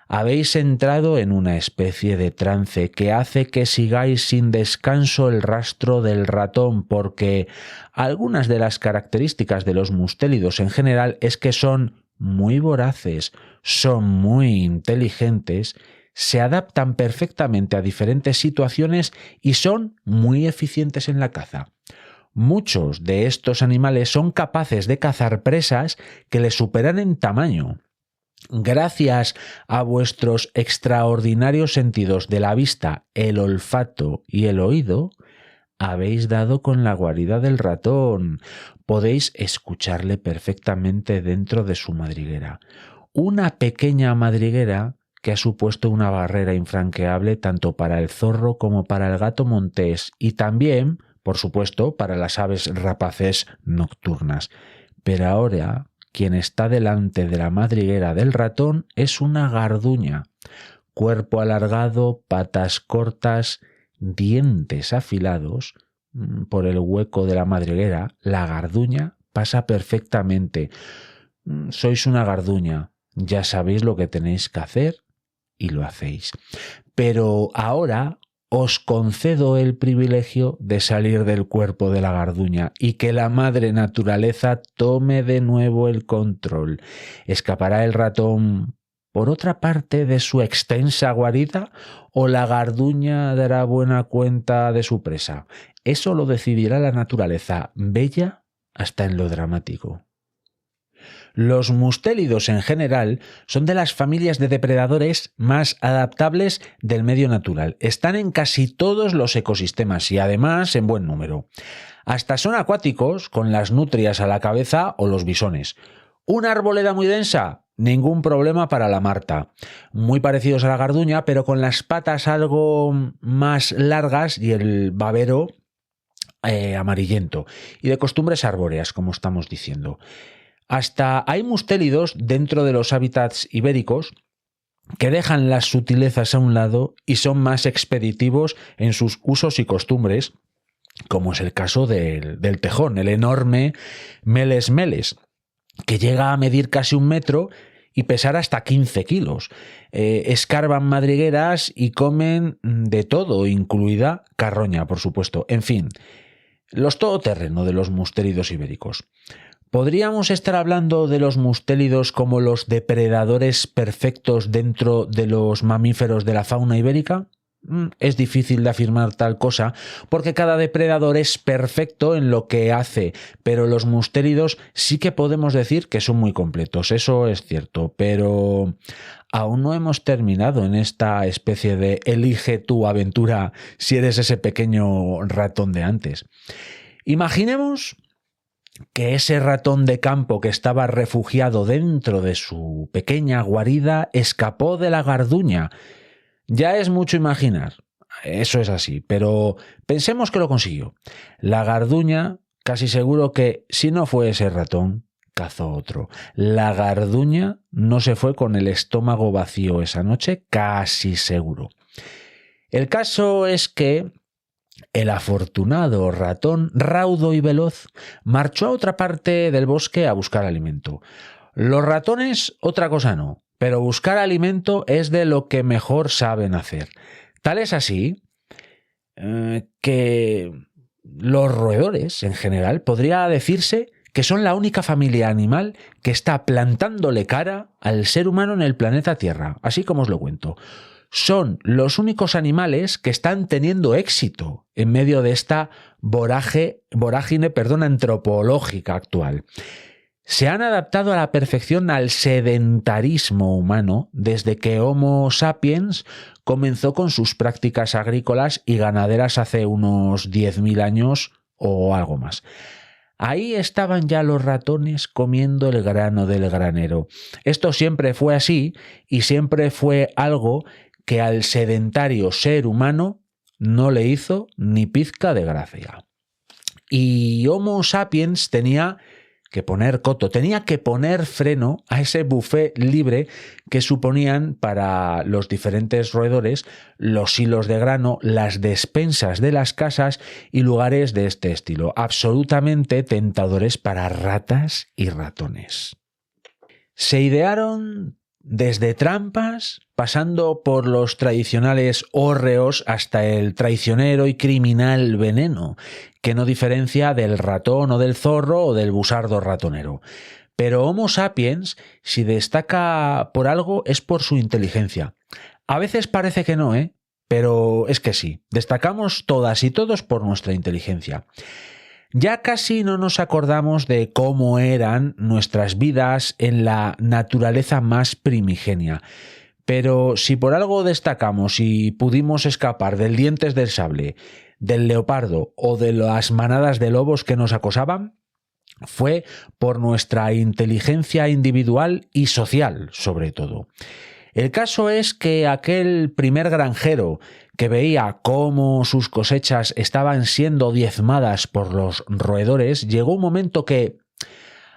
Habéis entrado en una especie de trance que hace que sigáis sin descanso el rastro del ratón, porque algunas de las características de los mustélidos en general es que son muy voraces, son muy inteligentes, se adaptan perfectamente a diferentes situaciones y son muy eficientes en la caza. Muchos de estos animales son capaces de cazar presas que les superan en tamaño. Gracias a vuestros extraordinarios sentidos de la vista, el olfato y el oído, habéis dado con la guarida del ratón. Podéis escucharle perfectamente dentro de su madriguera. Una pequeña madriguera que ha supuesto una barrera infranqueable tanto para el zorro como para el gato montés y también, por supuesto, para las aves rapaces nocturnas. Pero ahora, quien está delante de la madriguera del ratón es una garduña. Cuerpo alargado, patas cortas, dientes afilados. Por el hueco de la madriguera, la garduña pasa perfectamente. Sois una garduña, ya sabéis lo que tenéis que hacer y lo hacéis. Pero ahora os concedo el privilegio de salir del cuerpo de la garduña y que la madre naturaleza tome de nuevo el control. ¿Escapará el ratón por otra parte de su extensa guarida o la garduña dará buena cuenta de su presa? Eso lo decidirá la naturaleza, bella hasta en lo dramático. Los mustélidos en general son de las familias de depredadores más adaptables del medio natural. Están en casi todos los ecosistemas y además en buen número. Hasta son acuáticos con las nutrias a la cabeza o los bisones. ¿Una arboleda muy densa? Ningún problema para la marta. Muy parecidos a la garduña, pero con las patas algo más largas y el babero amarillento. Y de costumbres arbóreas, como estamos diciendo. Hasta hay mustélidos dentro de los hábitats ibéricos que dejan las sutilezas a un lado y son más expeditivos en sus usos y costumbres, como es el caso del tejón, el enorme Meles meles, que llega a medir casi 1 metro y pesar hasta 15 kilos. Escarban madrigueras y comen de todo, incluida carroña, por supuesto. En fin, los todoterreno de los mustélidos ibéricos. ¿Podríamos estar hablando de los mustélidos como los depredadores perfectos dentro de los mamíferos de la fauna ibérica? Es difícil de afirmar tal cosa porque cada depredador es perfecto en lo que hace, pero los mustélidos sí que podemos decir que son muy completos, eso es cierto, pero aún no hemos terminado en esta especie de elige tu aventura si eres ese pequeño ratón de antes. Imaginemos que ese ratón de campo que estaba refugiado dentro de su pequeña guarida escapó de la garduña. Ya es mucho imaginar, eso es así, pero pensemos que lo consiguió. La garduña, casi seguro que si no fue ese ratón, cazó otro. La garduña no se fue con el estómago vacío esa noche, casi seguro. El caso es que el afortunado ratón, raudo y veloz, marchó a otra parte del bosque a buscar alimento. Los ratones, otra cosa no, pero buscar alimento es de lo que mejor saben hacer. Tal es así que los roedores, en general, podría decirse que son la única familia animal que está plantándole cara al ser humano en el planeta Tierra, así como os lo cuento. Son los únicos animales que están teniendo éxito en medio de esta vorágine antropológica actual. Se han adaptado a la perfección al sedentarismo humano desde que Homo sapiens comenzó con sus prácticas agrícolas y ganaderas hace unos 10.000 años o algo más. Ahí estaban ya los ratones comiendo el grano del granero. Esto siempre fue así y siempre fue algo que al sedentario ser humano no le hizo ni pizca de gracia. Y Homo sapiens tenía que poner coto, tenía que poner freno a ese buffet libre que suponían para los diferentes roedores los hilos de grano, las despensas de las casas y lugares de este estilo, absolutamente tentadores para ratas y ratones. Se idearon desde trampas, pasando por los tradicionales hórreos hasta el traicionero y criminal veneno, que no diferencia del ratón o del zorro o del busardo ratonero. Pero Homo sapiens, si destaca por algo, es por su inteligencia. A veces parece que no, pero es que sí, destacamos todas y todos por nuestra inteligencia. Ya casi no nos acordamos de cómo eran nuestras vidas en la naturaleza más primigenia. Pero si por algo destacamos y pudimos escapar del dientes del sable, del leopardo o de las manadas de lobos que nos acosaban, fue por nuestra inteligencia individual y social, sobre todo. El caso es que aquel primer granjero que veía cómo sus cosechas estaban siendo diezmadas por los roedores, llegó un momento que,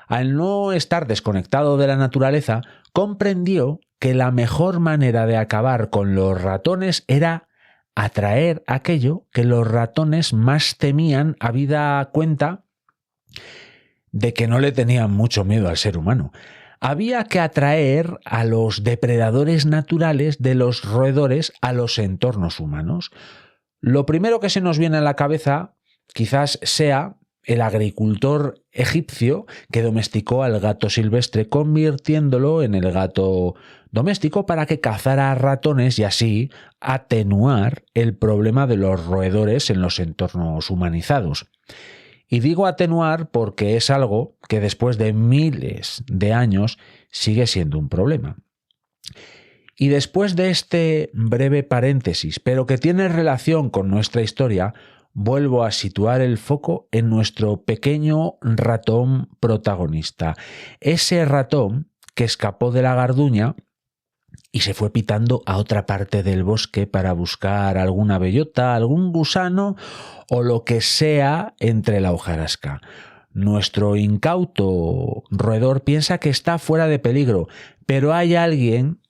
al no estar desconectado de la naturaleza, comprendió que la mejor manera de acabar con los ratones era atraer aquello que los ratones más temían, habida cuenta de que no le tenían mucho miedo al ser humano. Había que atraer a los depredadores naturales de los roedores a los entornos humanos. Lo primero que se nos viene a la cabeza quizás sea el agricultor egipcio que domesticó al gato silvestre, convirtiéndolo en el gato doméstico para que cazara ratones y así atenuar el problema de los roedores en los entornos humanizados. Y digo atenuar porque es algo que después de miles de años sigue siendo un problema. Y después de este breve paréntesis, pero que tiene relación con nuestra historia, vuelvo a situar el foco en nuestro pequeño ratón protagonista. Ese ratón que escapó de la garduña y se fue pitando a otra parte del bosque para buscar alguna bellota, algún gusano o lo que sea entre la hojarasca. Nuestro incauto roedor piensa que está fuera de peligro, pero hay alguien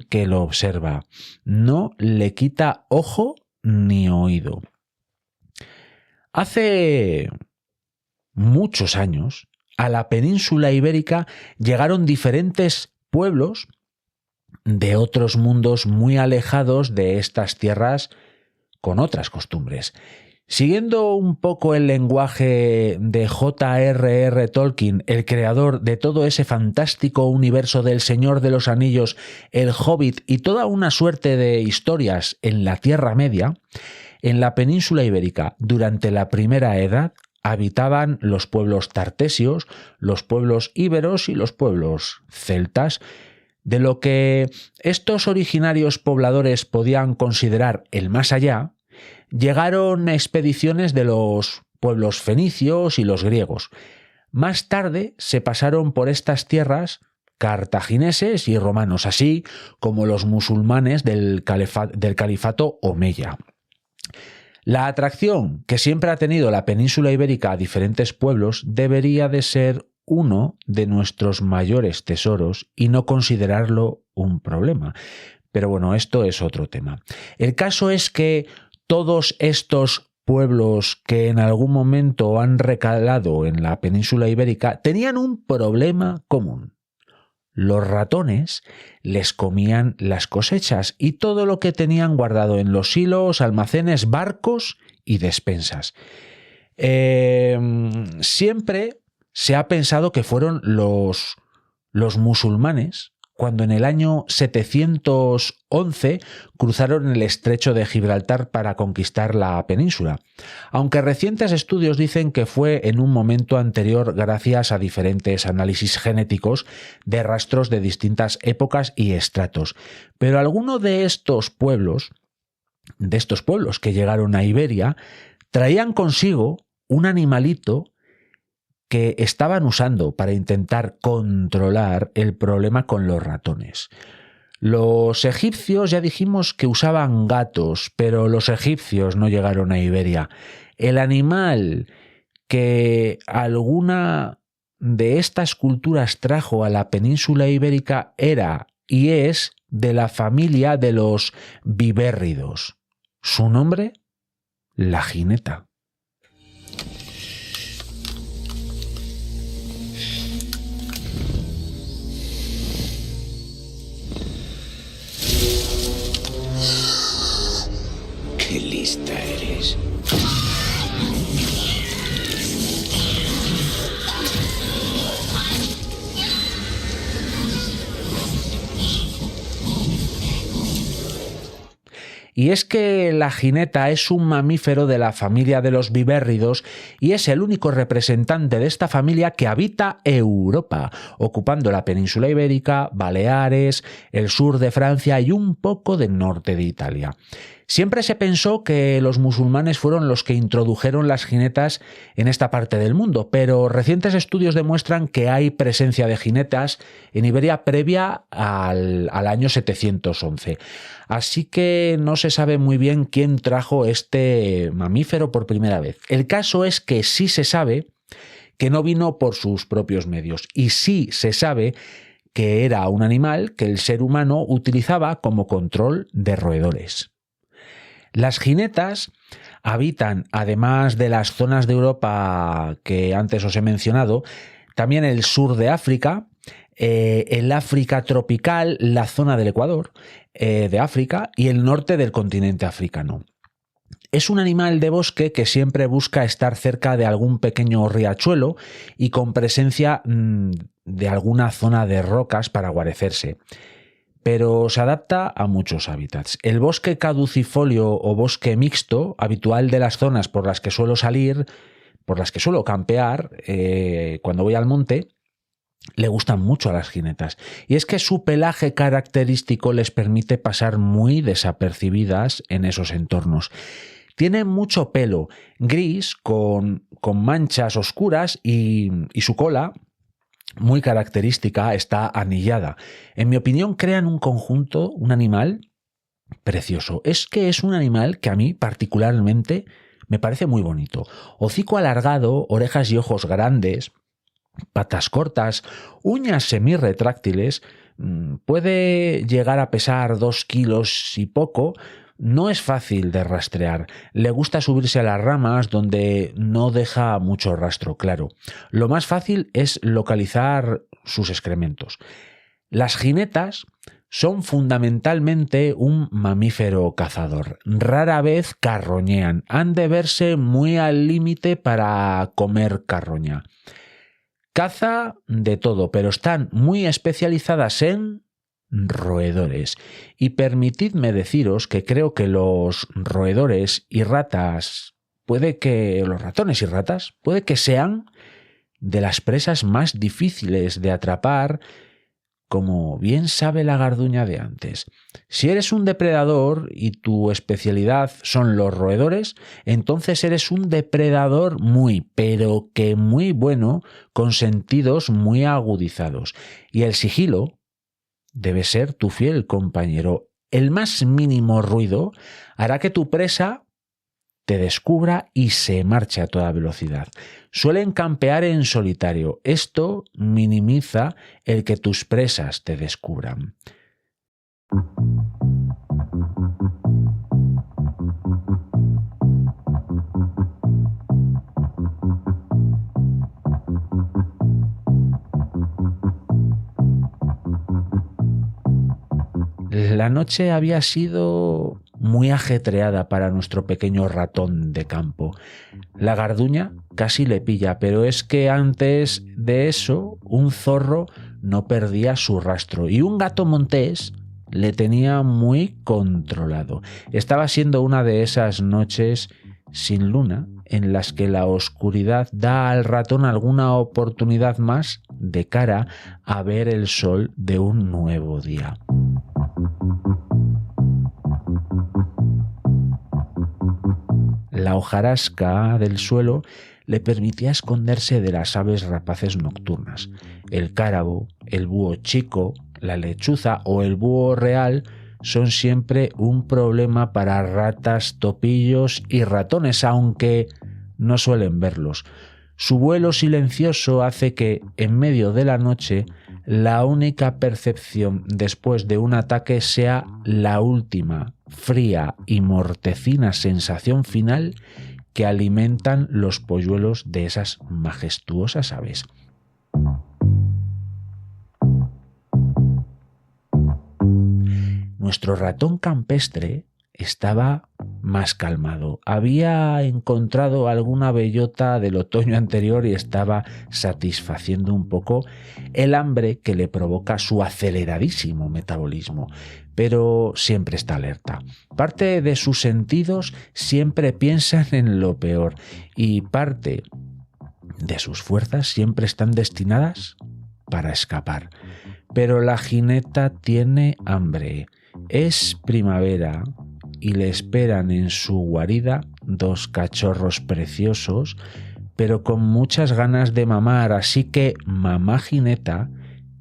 que lo observa. No le quita ojo ni oído. Hace muchos años, a la península ibérica llegaron diferentes pueblos de otros mundos muy alejados de estas tierras con otras costumbres. Siguiendo un poco el lenguaje de J.R.R. Tolkien, el creador de todo ese fantástico universo del Señor de los Anillos, el Hobbit y toda una suerte de historias en la Tierra Media, en la península ibérica durante la Primera Edad habitaban los pueblos tartesios, los pueblos íberos y los pueblos celtas. De lo que estos originarios pobladores podían considerar el más allá, llegaron expediciones de los pueblos fenicios y los griegos. Más tarde se pasaron por estas tierras cartagineses y romanos, así como los musulmanes del califato omeya. La atracción que siempre ha tenido la península ibérica a diferentes pueblos debería de ser uno de nuestros mayores tesoros y no considerarlo un problema. Pero bueno, esto es otro tema. El caso es que todos estos pueblos que en algún momento han recalado en la península ibérica tenían un problema común. Los ratones les comían las cosechas y todo lo que tenían guardado en los silos, almacenes, barcos y despensas. Siempre se ha pensado que fueron los musulmanes cuando en el año 711 cruzaron el estrecho de Gibraltar para conquistar la península, aunque recientes estudios dicen que fue en un momento anterior gracias a diferentes análisis genéticos de rastros de distintas épocas y estratos. Pero alguno de estos pueblos que llegaron a Iberia, traían consigo un animalito que estaban usando para intentar controlar el problema con los ratones. Los egipcios ya dijimos que usaban gatos, pero los egipcios no llegaron a Iberia. El animal que alguna de estas culturas trajo a la península ibérica era y es de la familia de los vivérridos. Su nombre, la jineta. ¡Qué lista eres! Y es que la jineta es un mamífero de la familia de los vivérridos y es el único representante de esta familia que habita Europa, ocupando la península ibérica, Baleares, el sur de Francia y un poco del norte de Italia. Siempre se pensó que los musulmanes fueron los que introdujeron las jinetas en esta parte del mundo, pero recientes estudios demuestran que hay presencia de jinetas en Iberia previa al año 711. Así que no se sabe muy bien quién trajo este mamífero por primera vez. El caso es que sí se sabe que no vino por sus propios medios y sí se sabe que era un animal que el ser humano utilizaba como control de roedores. Las jinetas habitan, además de las zonas de Europa que antes os he mencionado, también el sur de África, el África tropical, la zona del Ecuador de África y el norte del continente africano. Es un animal de bosque que siempre busca estar cerca de algún pequeño riachuelo y con presencia de alguna zona de rocas para guarecerse. Pero se adapta a muchos hábitats. El bosque caducifolio o bosque mixto, habitual de las zonas por las que suelo salir, por las que suelo campear cuando voy al monte, le gustan mucho a las jinetas. Y es que su pelaje característico les permite pasar muy desapercibidas en esos entornos. Tienen mucho pelo gris con manchas oscuras y su cola, muy característica, está anillada. En mi opinión, crean un conjunto, un animal precioso. Es que es un animal que a mí particularmente me parece muy bonito. Hocico alargado, orejas y ojos grandes, patas cortas, uñas semirretráctiles, puede llegar a pesar 2 kilos y poco. No es fácil de rastrear. Le gusta subirse a las ramas donde no deja mucho rastro, claro. Lo más fácil es localizar sus excrementos. Las jinetas son fundamentalmente un mamífero cazador. Rara vez carroñean. Han de verse muy al límite para comer carroña. Caza de todo, pero están muy especializadas en roedores. Y permitidme deciros que creo que los roedores y ratas, los ratones y ratas, puede que sean de las presas más difíciles de atrapar, como bien sabe la garduña de antes. Si eres un depredador y tu especialidad son los roedores, entonces eres un depredador pero que muy bueno, con sentidos muy agudizados. Y el sigilo debe ser tu fiel compañero. El más mínimo ruido hará que tu presa te descubra y se marche a toda velocidad. Suelen campear en solitario. Esto minimiza el que tus presas te descubran. La noche había sido muy ajetreada para nuestro pequeño ratón de campo. La garduña casi le pilla, pero es que antes de eso un zorro no perdía su rastro y un gato montés le tenía muy controlado. Estaba siendo una de esas noches sin luna en las que la oscuridad da al ratón alguna oportunidad más de cara a ver el sol de un nuevo día. La hojarasca del suelo le permitía esconderse de las aves rapaces nocturnas. El cárabo, el búho chico, la lechuza o el búho real son siempre un problema para ratas, topillos y ratones, aunque no suelen verlos. Su vuelo silencioso hace que, en medio de la noche, la única percepción después de un ataque sea la última, fría y mortecina sensación final que alimentan los polluelos de esas majestuosas aves. Nuestro ratón campestre estaba más calmado. Había encontrado alguna bellota del otoño anterior y estaba satisfaciendo un poco el hambre que le provoca su aceleradísimo metabolismo, pero siempre está alerta. Parte de sus sentidos siempre piensan en lo peor y parte de sus fuerzas siempre están destinadas para escapar. Pero la jineta tiene hambre. Es primavera y le esperan en su guarida 2 cachorros preciosos, pero con muchas ganas de mamar, así que mamá jineta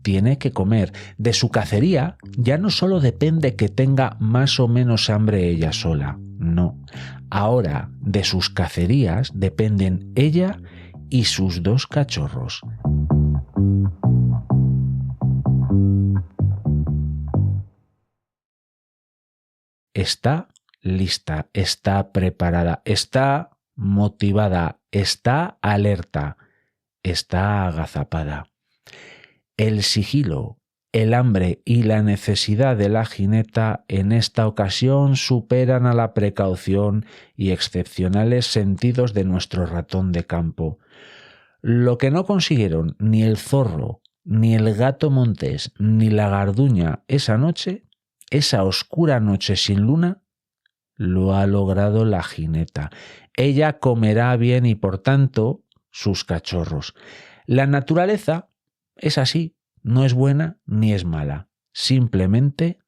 tiene que comer. De su cacería ya no solo depende que tenga más o menos hambre ella sola, no. Ahora de sus cacerías dependen ella y sus 2 cachorros. Está lista, está preparada, está motivada, está alerta, está agazapada. El sigilo, el hambre y la necesidad de la jineta en esta ocasión superan a la precaución y excepcionales sentidos de nuestro ratón de campo. Lo que no consiguieron ni el zorro, ni el gato montés, ni la garduña esa noche, esa oscura noche sin luna, lo ha logrado la jineta. Ella comerá bien y por tanto sus cachorros. La naturaleza es así, no es buena ni es mala, simplemente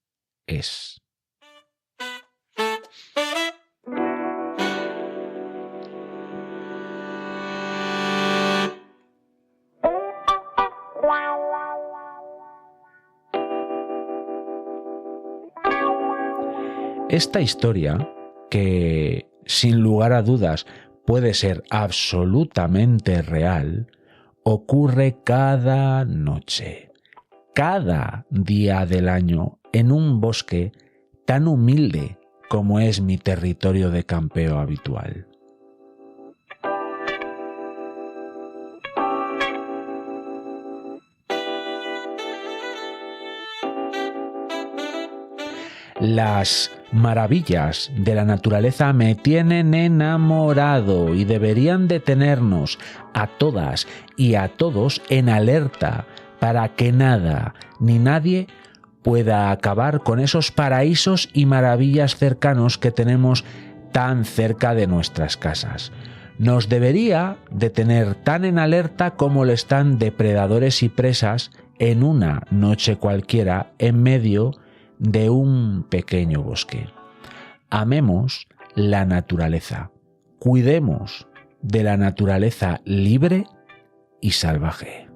es. Esta historia, que sin lugar a dudas puede ser absolutamente real, ocurre cada noche, cada día del año, en un bosque tan humilde como es mi territorio de campeo habitual. Las maravillas de la naturaleza me tienen enamorado y deberían de tenernos a todas y a todos en alerta para que nada ni nadie pueda acabar con esos paraísos y maravillas cercanos que tenemos tan cerca de nuestras casas. Nos debería de tener tan en alerta como lo están depredadores y presas en una noche cualquiera en medio de un pequeño bosque. Amemos la naturaleza, cuidemos de la naturaleza libre y salvaje.